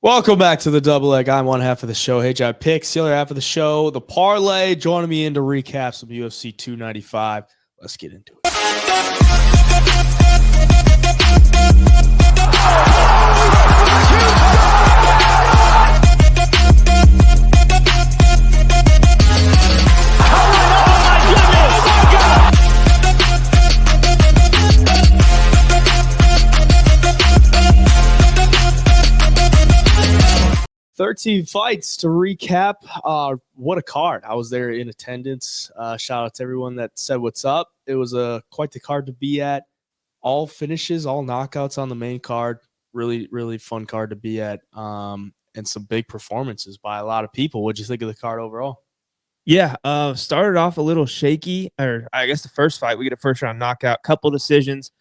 Welcome back to the double leg. I'm one half of the show. Hey, John Picks. The other half of the show, the parlay. Joining me in to recap some UFC 295. Let's get into it. Oh, my goodness. 13 fights to recap. What a card. I was there in attendance. Shout out to everyone that said what's up. It was quite the card to be at. All finishes, all knockouts on the main card. Really, really fun card to be at. And some big performances by a lot of people. What'd you think of the card overall? Yeah, started off a little shaky, or I guess the first fight, we get a first round knockout, couple decisions,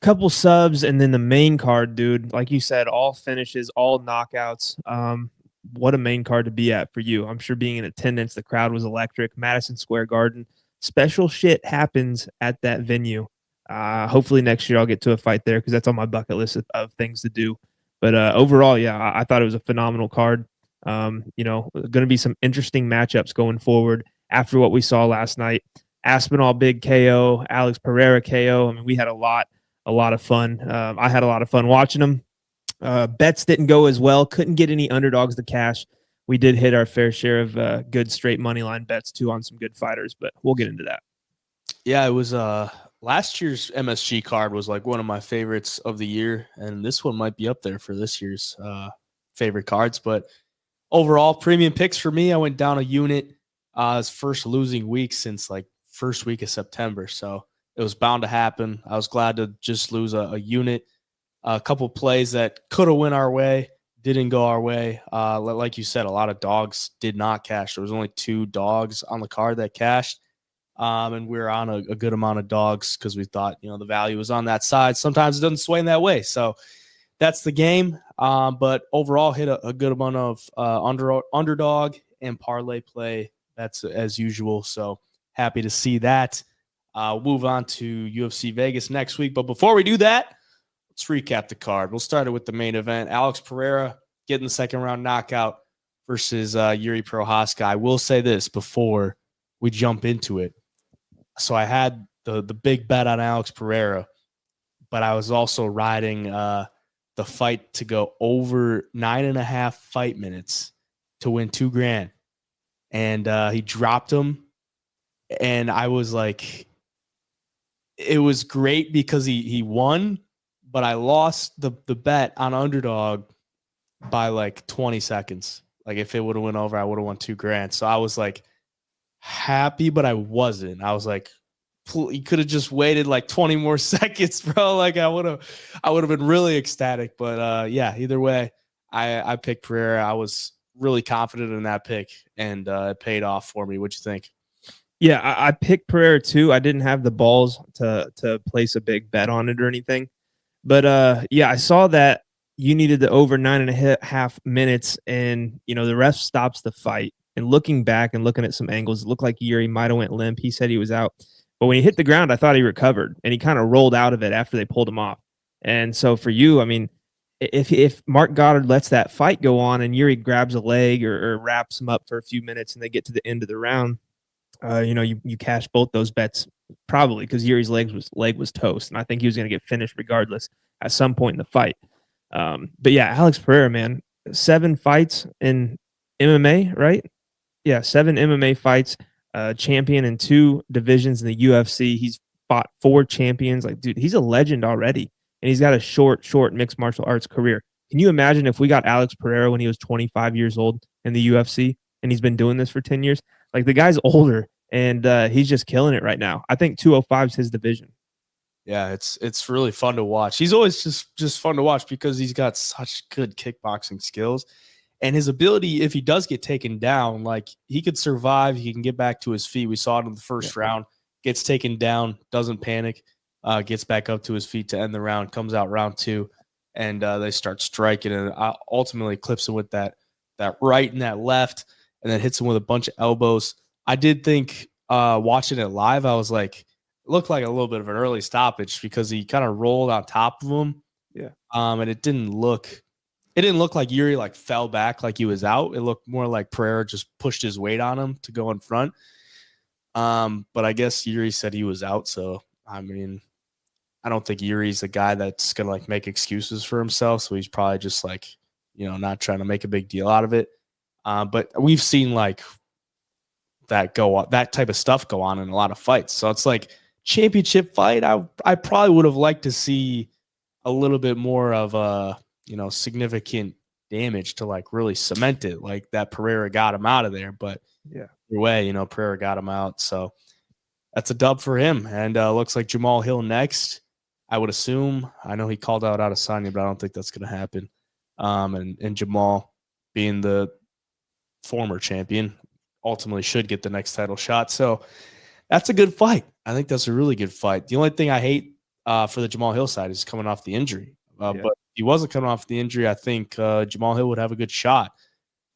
couple subs, and then the main card, dude, like you said, all finishes, all knockouts. What a main card to be at for you. I'm sure being in attendance, the crowd was electric. Madison Square Garden. Special shit happens at that venue. Hopefully next year I'll get to a fight there because that's on my bucket list of things to do. But overall, yeah, I thought it was a phenomenal card. Going to be some interesting matchups going forward after what we saw last night. Aspinall big KO, Alex Pereira KO. I mean, we had a lot of fun. I had a lot of fun watching them. Bets didn't go as well. Couldn't get any underdogs to cash. We did hit our fair share of good straight money line bets too on some good fighters, but we'll get into that. Yeah, it was last year's MSG card was like one of my favorites of the year, and this one might be up there for this year's favorite cards. But overall, premium picks for me, I went down a unit. It's first losing week since like first week of September, so it was bound to happen. I was glad to just lose a unit. A couple plays that could have went our way, didn't go our way. Like you said, a lot of dogs did not cash. There was only 2 dogs on the card that cashed, and we were on a good amount of dogs because we thought the value was on that side. Sometimes it doesn't sway in that way, so that's the game. But overall, hit a good amount of underdog and parlay play. That's as usual. So happy to see that. We'll move on to UFC Vegas next week. But before we do that, let's recap the card. We'll start it with the main event. Alex Pereira getting the second round knockout versus Yuri Prochazka. I will say this before we jump into it. So I had the big bet on Alex Pereira, but I was also riding the fight to go over 9.5 fight minutes to win $2,000. And he dropped him. And I was like, it was great because he won, but I lost the bet on underdog by like 20 seconds. Like if it would have went over, I would have won $2,000. So I was like happy, but I wasn't. I was like, you could have just waited like 20 more seconds, bro. Like I would have been really ecstatic. But yeah, either way, I picked Pereira. I was really confident in that pick, and it paid off for me. What'd you think? Yeah, I picked Pereira too. I didn't have the balls to place a big bet on it or anything. But yeah, I saw that you needed the over 9.5 minutes, and the ref stops the fight. And looking back and looking at some angles, it looked like Yuri might have went limp. He said he was out, but when he hit the ground, I thought he recovered, and he kind of rolled out of it after they pulled him off. And so for you, I mean, if Mark Goddard lets that fight go on and Yuri grabs a leg or wraps him up for a few minutes, and they get to the end of the round, you cash both those bets probably because Yuri's leg was toast, and I think he was going to get finished regardless at some point in the fight. But yeah, Alex Pereira, man, 7 fights in MMA, right? Yeah, 7 MMA fights, champion in 2 divisions in the UFC. He's fought 4 champions. Like, dude, he's a legend already, and he's got a short mixed martial arts career. Can you imagine if we got Alex Pereira when he was 25 years old in the UFC, and he's been doing this for 10 years? Like, the guy's older, and he's just killing it right now. I think 205 is his division. Yeah, it's really fun to watch. He's always just fun to watch because he's got such good kickboxing skills, and his ability, if he does get taken down, like he could survive, he can get back to his feet. We saw it in the first round, gets taken down, doesn't panic, gets back up to his feet to end the round, comes out round 2, and they start striking, and ultimately clips him with that right and that left, and then hits him with a bunch of elbows. I did think watching it live, I was like, it looked like a little bit of an early stoppage because he kind of rolled on top of him. Yeah. And it didn't look it didn't look like Yuri like fell back like he was out. It looked more like Pereira just pushed his weight on him to go in front. But I guess Yuri said he was out, so I mean, I don't think Yuri's a guy that's gonna like make excuses for himself. So he's probably just like, not trying to make a big deal out of it. But we've seen like that type of stuff go on in a lot of fights. So it's like championship fight. I probably would have liked to see a little bit more of a significant damage to like really cement it, like that Pereira got him out of there. But Yeah. either way, Pereira got him out. So that's a dub for him. And looks like Jamal Hill next. I would assume. I know he called out Adesanya, but I don't think that's going to happen. And Jamal, being the former champion, ultimately should get the next title shot. So that's a good fight. I think that's a really good fight. The only thing I hate for the Jamal Hill side is coming off the injury. But if he wasn't coming off the injury, I think Jamal Hill would have a good shot.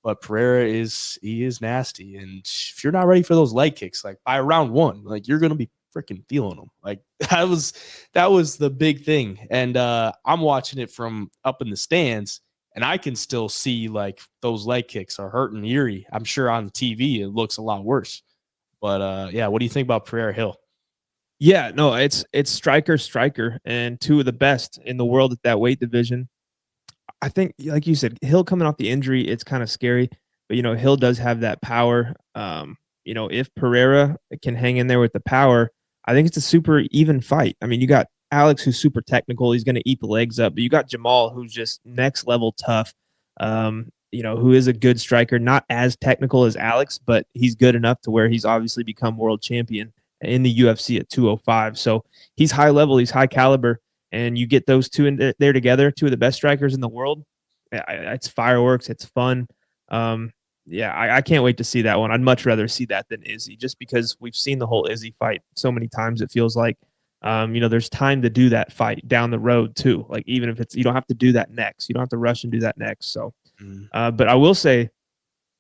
But Pereira is nasty, and if you're not ready for those leg kicks, like by round one, like you're gonna be freaking feeling them. Like that was the big thing. And I'm watching it from up in the stands, and I can still see like those leg kicks are hurting Yuri. I'm sure on TV it looks a lot worse. But yeah, what do you think about Pereira Hill? Yeah, no, it's striker, and two of the best in the world at that weight division. I think, like you said, Hill coming off the injury, it's kind of scary. But Hill does have that power. If Pereira can hang in there with the power, I think it's a super even fight. I mean, you got Alex, who's super technical. He's going to eat the legs up. But you got Jamal, who's just next level tough. Who is a good striker, not as technical as Alex, but he's good enough to where he's obviously become world champion in the UFC at 205. So he's high level, he's high caliber, and you get those two in there together, two of the best strikers in the world. It's fireworks. It's fun. I can't wait to see that one. I'd much rather see that than Izzy, just because we've seen the whole Izzy fight so many times. It feels like, there's time to do that fight down the road too. Like even if you don't have to do that next, you don't have to rush and do that next. So, but I will say,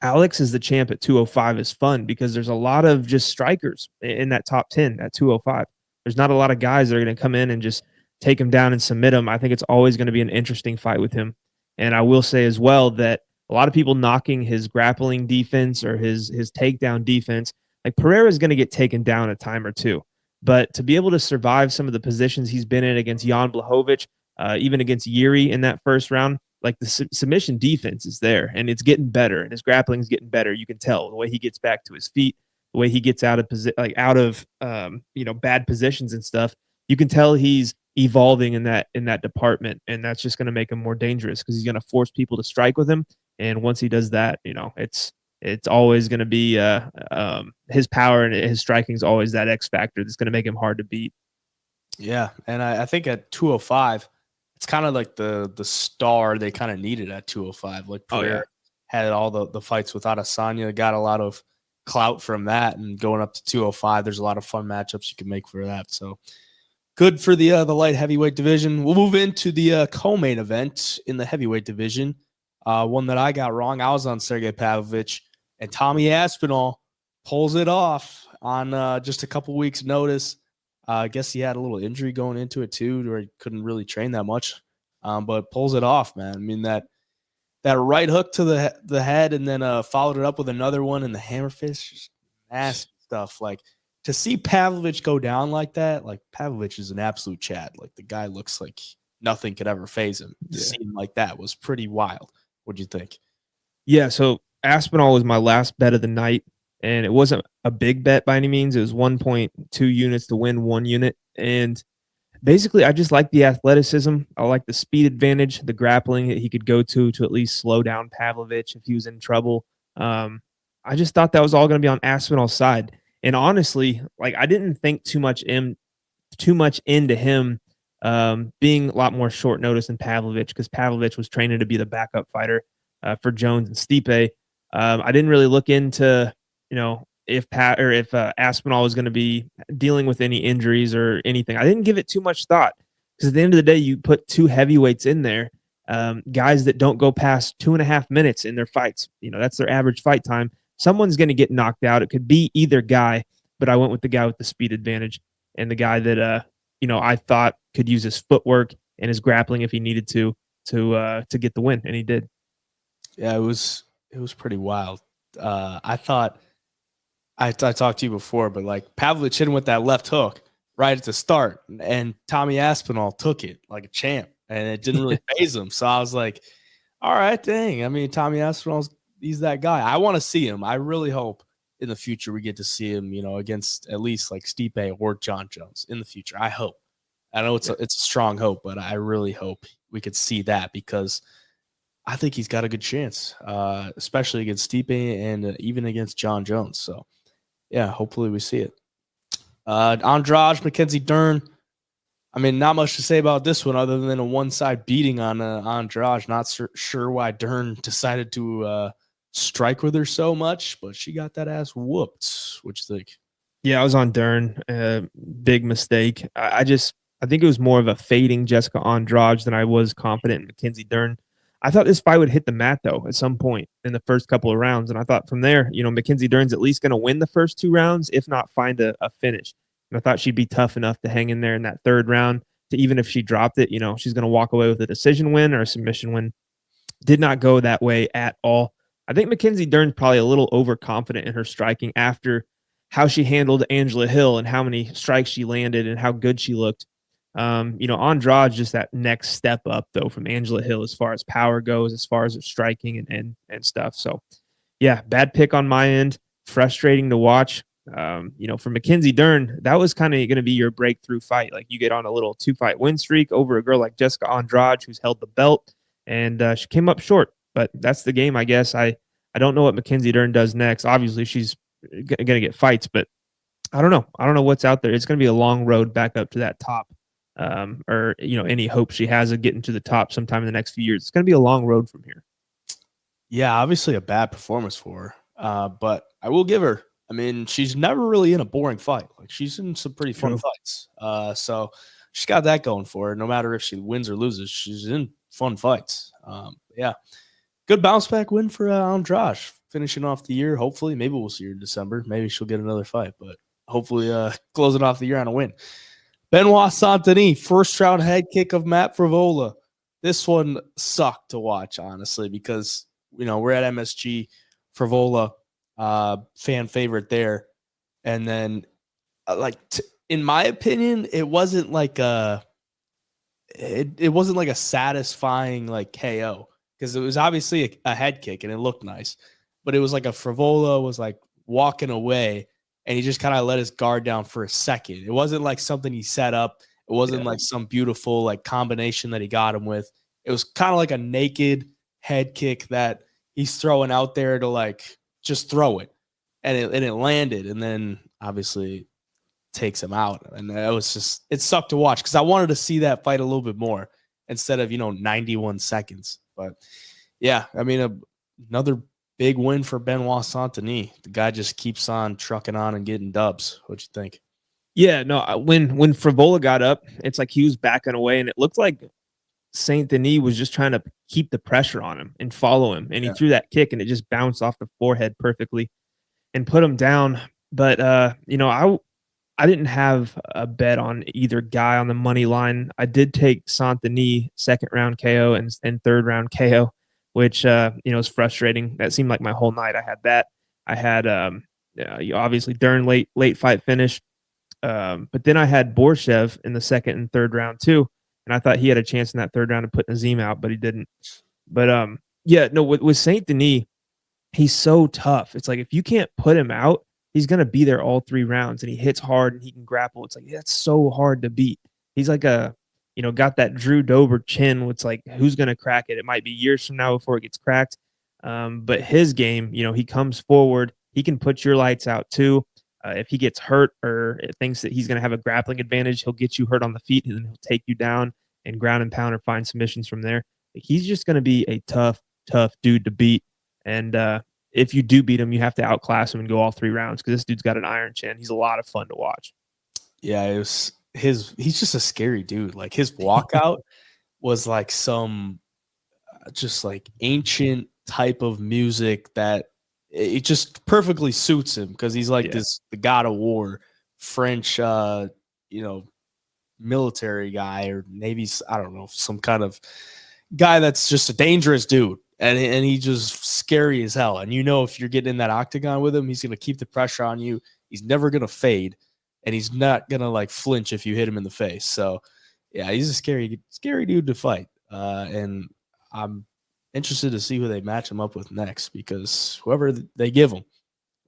Alex is the champ at 205 is fun because there's a lot of just strikers in that top 10 at 205. There's not a lot of guys that are going to come in and just take him down and submit him. I think it's always going to be an interesting fight with him. And I will say as well that a lot of people knocking his grappling defense or his takedown defense, like Pereira is going to get taken down a time or two. But to be able to survive some of the positions he's been in against Jan Blachowicz, even against Yuri in that first round, like the submission defense is there and it's getting better and his grappling is getting better. You can tell the way he gets back to his feet, the way he gets out of bad positions and stuff. You can tell he's evolving in that department, and that's just going to make him more dangerous because he's going to force people to strike with him. And once he does that, it's always going to be his power and his striking is always that X factor that's going to make him hard to beat. Yeah, and I think at 205, it's kind of like the star they kind of needed at 205. Like Pereira had all the fights with Adesanya, got a lot of clout from that, and going up to 205, there's a lot of fun matchups you can make for that. So good for the light heavyweight division. We'll move into the co-main event in the heavyweight division. One that I got wrong. I was on Sergey Pavlovich, and Tommy Aspinall pulls it off on just a couple weeks' notice. I guess he had a little injury going into it too, where he couldn't really train that much, but pulls it off, man. I mean that right hook to the head, and then followed it up with another one in the hammer fist, just nasty stuff. Like to see Pavlovich go down like that, like Pavlovich is an absolute Chad. Like the guy looks like nothing could ever phase him. To see him like that was pretty wild. What'd you think? Yeah, so Aspinall was my last bet of the night. And it wasn't a big bet by any means. It was 1.2 units to win 1 unit. And basically, I just like the athleticism. I like the speed advantage, the grappling that he could go to at least slow down Pavlovich if he was in trouble. I just thought that was all going to be on Aspinall's side. And honestly, like I didn't think too much into him being a lot more short notice than Pavlovich, because Pavlovich was training to be the backup fighter for Jones and Stipe. I didn't really look into if Aspinall was going to be dealing with any injuries or anything. I didn't give it too much thought because at the end of the day, you put two heavyweights in there, guys that don't go past 2.5 minutes in their fights. That's their average fight time. Someone's going to get knocked out. It could be either guy, but I went with the guy with the speed advantage and the guy that I thought could use his footwork and his grappling if he needed to to get the win, and he did. Yeah, it was pretty wild. I thought I talked to you before, but like Pavlich hit him with that left hook right at the start, and Tommy Aspinall took it like a champ, and it didn't really phase him. So I was like, all right, dang. I mean, Tommy Aspinall's he's that guy. I want to see him. I really hope in the future we get to see him, against at least like Stipe or John Jones in the future. I hope. I know it's a strong hope, but I really hope we could see that because I think he's got a good chance, especially against Stipe and even against John Jones. So, yeah, hopefully we see it. Andrade, Mackenzie Dern. I mean, not much to say about this one other than a one-side beating on Andrade. Not sure why Dern decided to strike with her so much, but she got that ass whooped. What you think? Yeah, I was on Dern. Big mistake. I think it was more of a fading Jessica Andrade than I was confident in Mackenzie Dern. I thought this fight would hit the mat though at some point in the first couple of rounds, and I thought from there, Mackenzie Dern's at least going to win the first 2 rounds, if not find a finish. And I thought she'd be tough enough to hang in there in that 3rd round. To even if she dropped it, she's going to walk away with a decision win or a submission win. Did not go that way at all. I think Mackenzie Dern's probably a little overconfident in her striking after how she handled Angela Hill and how many strikes she landed and how good she looked. Andrade just that next step up though from Angela Hill as far as power goes, as far as her striking and stuff. So yeah, bad pick on my end. Frustrating to watch. For Mackenzie Dern, that was kind of going to be your breakthrough fight. Like you get on a little 2-fight win streak over a girl like Jessica Andrade, who's held the belt, and she came up short. But that's the game, I guess. I don't know what Mackenzie Dern does next. Obviously, she's going to get fights, but I don't know. I don't know what's out there. It's going to be a long road back up to that top, or any hope she has of getting to the top sometime in the next few years. It's going to be a long road from here. Yeah, obviously a bad performance for her, but I will give her. I mean, she's never really in a boring fight. Like she's in some pretty fun fights. So she's got that going for her. No matter if she wins or loses, she's in fun fights. Yeah, good bounce back win for Andrade, finishing off the year. Hopefully, maybe we'll see her in December. Maybe she'll get another fight, but hopefully, closing off the year on a win. Benoit Saint-Denis, first round head kick of Matt Frevola. This one sucked to watch, honestly, because we're at MSG. Frevola, fan favorite there, and then in my opinion, it wasn't like it wasn't like a satisfying like KO because it was obviously a head kick and it looked nice, but it was like a Frevola was like walking away and he just kind of let his guard down for a second. It wasn't like something he set up. It wasn't like some beautiful like combination that he got him with. It was kind of like a naked head kick that he's throwing out there to like just throw it, and it landed, and then obviously takes him out, and it sucked to watch because I wanted to see that fight a little bit more instead of 91 seconds. But yeah, I mean another big win for Benoit Saint-Denis. The guy just keeps on trucking on and getting dubs. What'd you think? Yeah, no. When Frevola got up, it's like he was backing away, and it looked like Saint Denis was just trying to keep the pressure on him and follow him, and he threw that kick, and it just bounced off the forehead perfectly and put him down. But I didn't have a bet on either guy on the money line. I did take Saint Denis 2nd round KO and 3rd round KO, which is frustrating. That seemed like my whole night. I had that. I had obviously Dern late fight finish. But then I had Borshev in the 2nd and 3rd round too, and I thought he had a chance in that 3rd round to put Nazim out, but he didn't. But with Saint Denis, he's so tough. It's like if you can't put him out, he's gonna be there all 3 rounds, and he hits hard and he can grapple. It's like that's so hard to beat. He's like got that Drew Dober chin. It's like who's gonna crack it? It might be years from now before it gets cracked. But his game, he comes forward. He can put your lights out too. If he gets hurt or thinks that he's going to have a grappling advantage, he'll get you hurt on the feet and then he'll take you down and ground and pound or find submissions from there. He's just going to be a tough dude to beat. And if you do beat him, you have to outclass him and go all 3 rounds because this dude's got an iron chin. He's a lot of fun to watch. Yeah, he's just a scary dude. Like his walkout was like some just like ancient type of music that it just perfectly suits him because he's like the god of war, French, military guy or Navy's, I don't know, some kind of guy that's just a dangerous dude. And he's just scary as hell. And if you're getting in that octagon with him, he's going to keep the pressure on you. He's never going to fade. And he's not going to like flinch if you hit him in the face. So, yeah, he's a scary dude to fight. And I'm interested to see who they match him up with next, because whoever they give him,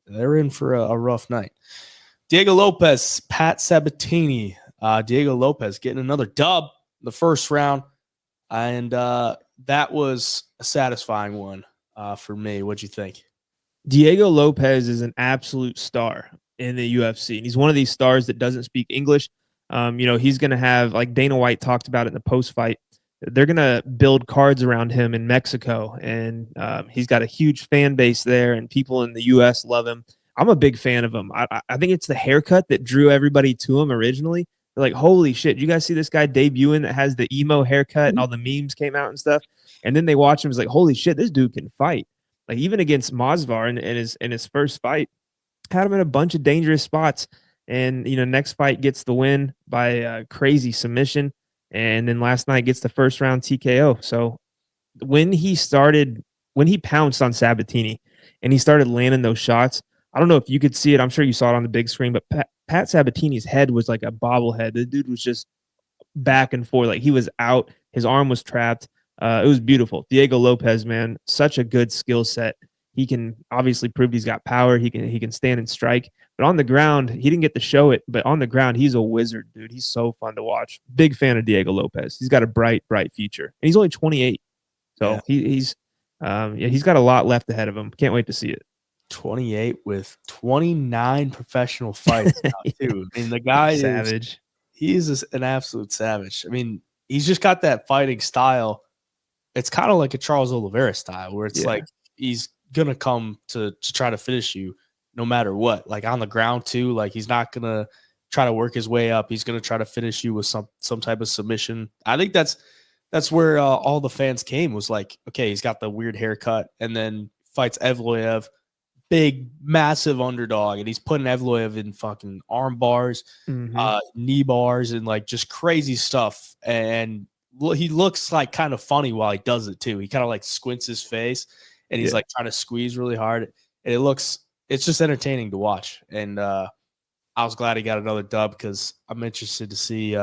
they're in for a rough night. Diego Lopez, Pat Sabatini. Diego Lopez getting another dub in the first round. And that was a satisfying one for me. What'd you think? Diego Lopez is an absolute star in the UFC, and he's one of these stars that doesn't speak English. He's going to have, like Dana White talked about it in the post-fight, they're going to build cards around him in Mexico, and he's got a huge fan base there, and people in the U.S. love him. I'm a big fan of him. I think it's the haircut that drew everybody to him originally. They're like, holy shit, you guys see this guy debuting that has the emo haircut and all the memes came out and stuff? And then they watch him, it's like, holy shit, this dude can fight. Like, even against Masvidal in his first fight, had him in a bunch of dangerous spots. And, next fight gets the win by a crazy submission. And then last night gets the first round TKO. So when he pounced on Sabatini and he started landing those shots, I don't know if you could see it. I'm sure you saw it on the big screen, but Pat Sabatini's head was like a bobblehead. The dude was just back and forth. Like, he was out. His arm was trapped. It was beautiful. Diego Lopez, man, such a good skill set. He can obviously prove he's got power. He can stand and strike. But on the ground, he didn't get to show it. But on the ground, he's a wizard, dude. He's so fun to watch. Big fan of Diego Lopez. He's got a bright future, and he's only 28. So he's got a lot left ahead of him. Can't wait to see it. 28 with 29 professional fights now, too. I mean, the guy savage. He's an absolute savage. I mean, he's just got that fighting style. It's kind of like a Charles Oliveira style, where it's like he's gonna come to try to finish you no matter what. Like, on the ground too. Like, he's not gonna try to work his way up. He's gonna try to finish you with some type of submission. I think that's where all the fans came, was like, okay, he's got the weird haircut, and then fights Evloev, big, massive underdog, and he's putting Evloev in fucking arm bars, knee bars, and like just crazy stuff. And he looks like kind of funny while he does it too. He kind of like squints his face, and he's like trying to squeeze really hard. And it's just entertaining to watch. And I was glad he got another dub, because I'm interested to see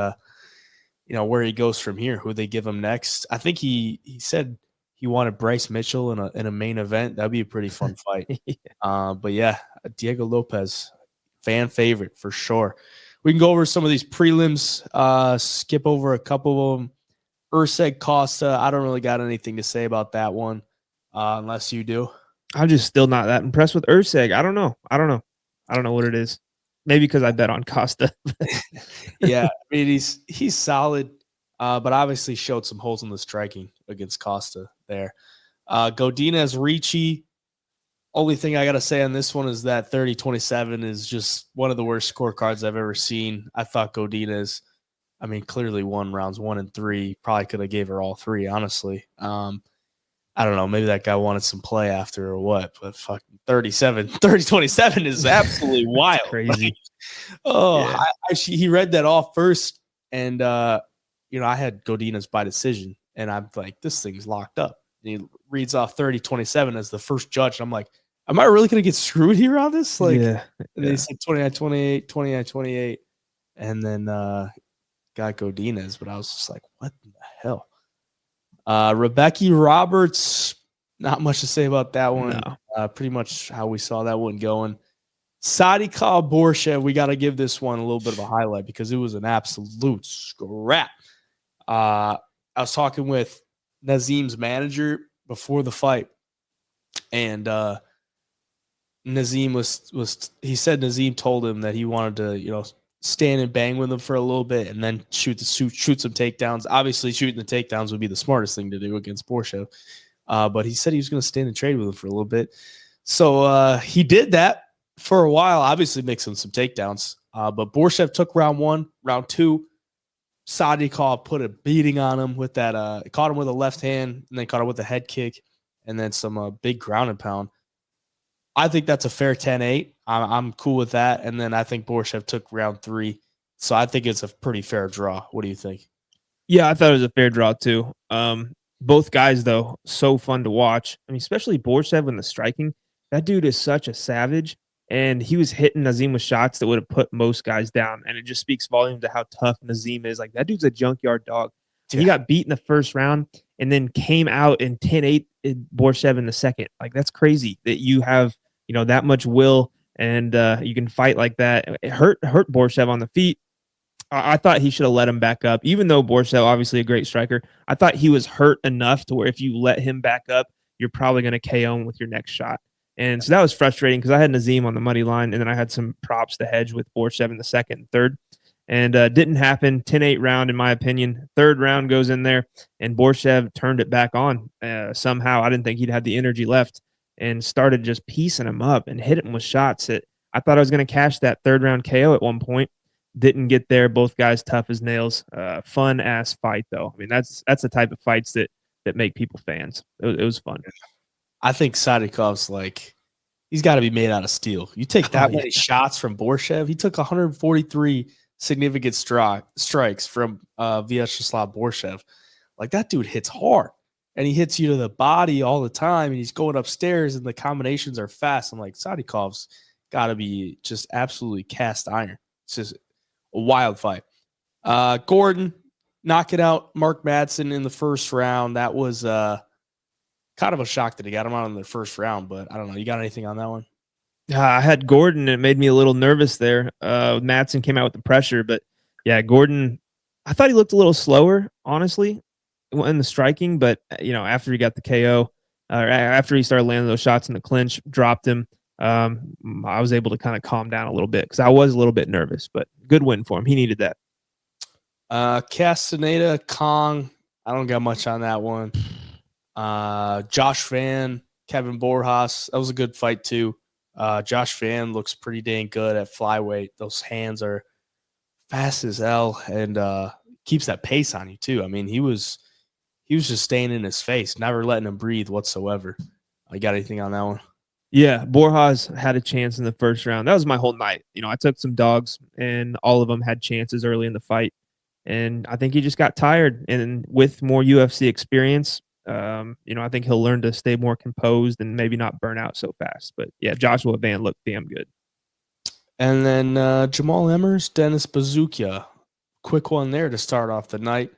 where he goes from here, who they give him next. I think he said he wanted Bryce Mitchell in a main event. That'd be a pretty fun fight. But yeah, Diego Lopez, fan favorite for sure. We can go over some of these prelims, skip over a couple of them. Urseg Costa, I don't really got anything to say about that one, unless you do. I'm just still not that impressed with Urseg. I don't know what it is. Maybe because I bet on Costa. Yeah, I mean, he's solid, but obviously showed some holes in the striking against Costa there. Godinez Ricci. Only thing I got to say on this one is that 30-27 is just one of the worst scorecards I've ever seen. I thought Godinez, clearly won rounds 1 and 3. Probably could have gave her all 3, honestly. I don't know. Maybe that guy wanted some play after or what, but fucking 30-27 is absolutely wild. Crazy. He read that off first, and I had Godinez by decision, and I'm like, this thing's locked up. And he reads off 30-27 as the first judge, and I'm like, am I really going to get screwed here on this? Like, and then he said 29-28, 29-28, and then got Godinez, but I was just like, what the hell? Rebecca Roberts, not much to say about that one. No. Pretty much how we saw that one going. Sadikal Borshev, we got to give this one a little bit of a highlight, because it was an absolute scrap. I was talking with Nazim's manager before the fight, and Nazim Nazim told him that he wanted to, stand and bang with him for a little bit, and then shoot some takedowns. Obviously, shooting the takedowns would be the smartest thing to do against Borshev. But he said he was going to stand and trade with him for a little bit. So he did that for a while, obviously mixing some takedowns. But Borshev took round 1. Round 2, Sadikal put a beating on him with that. Caught him with a left hand, and then caught him with a head kick, and then some big ground and pound. I think that's a fair 10-8. I'm cool with that. And then I think Borshev took round 3. So I think it's a pretty fair draw. What do you think? Yeah, I thought it was a fair draw too. Both guys, though, so fun to watch. I mean, especially Borshchev in the striking. That dude is such a savage, and he was hitting Nazim with shots that would have put most guys down. And it just speaks volume to how tough Nazim is. Like, that dude's a junkyard dog. And he Yeah. got beat in the first round and then came out in 10-8 in Borshchev in the second. Like, that's crazy that you have, that much will and you can fight like that. It hurt Borshchev on the feet. I thought he should have let him back up, even though Borshchev, obviously a great striker. I thought he was hurt enough to where if you let him back up, you're probably going to KO him with your next shot. And so that was frustrating because I had Nazim on the money line, and then I had some props to hedge with Borshchev in the second and third. And didn't happen. 10-8 round, in my opinion. Third round goes in there, and Borshchev turned it back on somehow. I didn't think he'd have the energy left and started just piecing him up and hit him with shots that I thought I was going to cash that third round KO at one point. Didn't get there. Both guys tough as nails. Fun ass fight though. I mean, that's the type of fights that make people fans. It was fun. I think Sadikov's like, he's got to be made out of steel. You take that many shots from Borshchev. He took 143 significant strikes from Vyacheslav Borshchev. Like, that dude hits hard, and he hits you to the body all the time, and he's going upstairs, and the combinations are fast. I'm like, Sadikov's got to be just absolutely cast iron. It's just a wild fight. Gordon knocking out Mark Madsen in the first round. That was kind of a shock that he got him out in the first round, but I don't know. You got anything on that one? I had Gordon. It made me a little nervous there. Madsen came out with the pressure, but yeah, Gordon, I thought he looked a little slower, honestly, in the striking, but after he got the KO, after he started landing those shots in the clinch, dropped him. I was able to kind of calm down a little bit because I was a little bit nervous, but good win for him. He needed that. Castaneda, Kong. I don't got much on that one. Josh Van, Kevin Borjas. That was a good fight too. Josh Van looks pretty dang good at flyweight. Those hands are fast as hell and keeps that pace on you too. I mean, he was just staying in his face, never letting him breathe whatsoever. You got anything on that one? Yeah, Borjas had a chance in the first round. That was my whole night. I took some dogs, and all of them had chances early in the fight. And I think he just got tired. And with more UFC experience, I think he'll learn to stay more composed and maybe not burn out so fast. But yeah, Joshua Van looked damn good. And then Jamal Emmers, Dennis Bazooka. Quick one there to start off the night.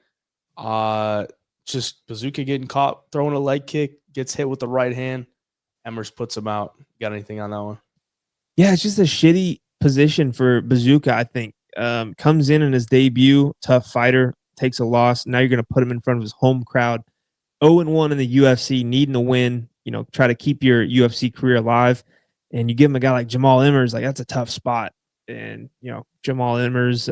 Just Bazooka getting caught throwing a leg kick, gets hit with the right hand. Emmers puts him out. Got anything on that one? Yeah, it's just a shitty position for Bazooka, I think. Comes in his debut, tough fighter, takes a loss. Now you're going to put him in front of his home crowd. 0-1 in the UFC, needing a win, try to keep your UFC career alive. And you give him a guy like Jamal Emmers, like that's a tough spot. And, Jamal Emmers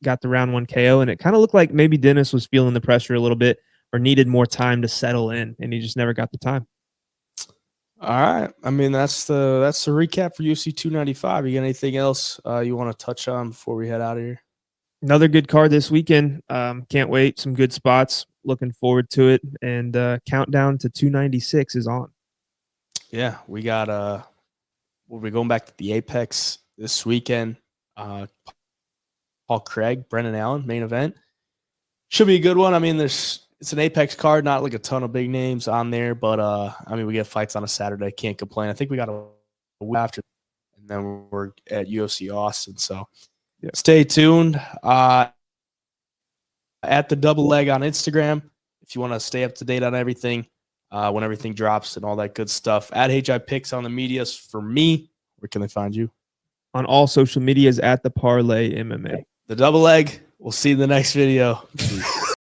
got the round 1 KO, and it kind of looked like maybe Dennis was feeling the pressure a little bit or needed more time to settle in, and he just never got the time. All right. I mean, that's the recap for UFC 295. You got anything else you want to touch on before we head out of here? Another good card this weekend. Can't wait. Some good spots. Looking forward to it. And countdown to 296 is on. Yeah, we got we'll be going back to the Apex this weekend. Paul Craig, Brendan Allen, main event. Should be a good one. I mean, it's an Apex card, not like a ton of big names on there, but I mean, we get fights on a Saturday. Can't complain. I think we got a week after, and then we're at UFC Austin. So Stay tuned. At the double leg on Instagram, if you want to stay up to date on everything, when everything drops and all that good stuff. At HI Picks on the medias for me. Where can they find you? On all social medias at the Parlay MMA. The double leg. We'll see you in the next video. Peace.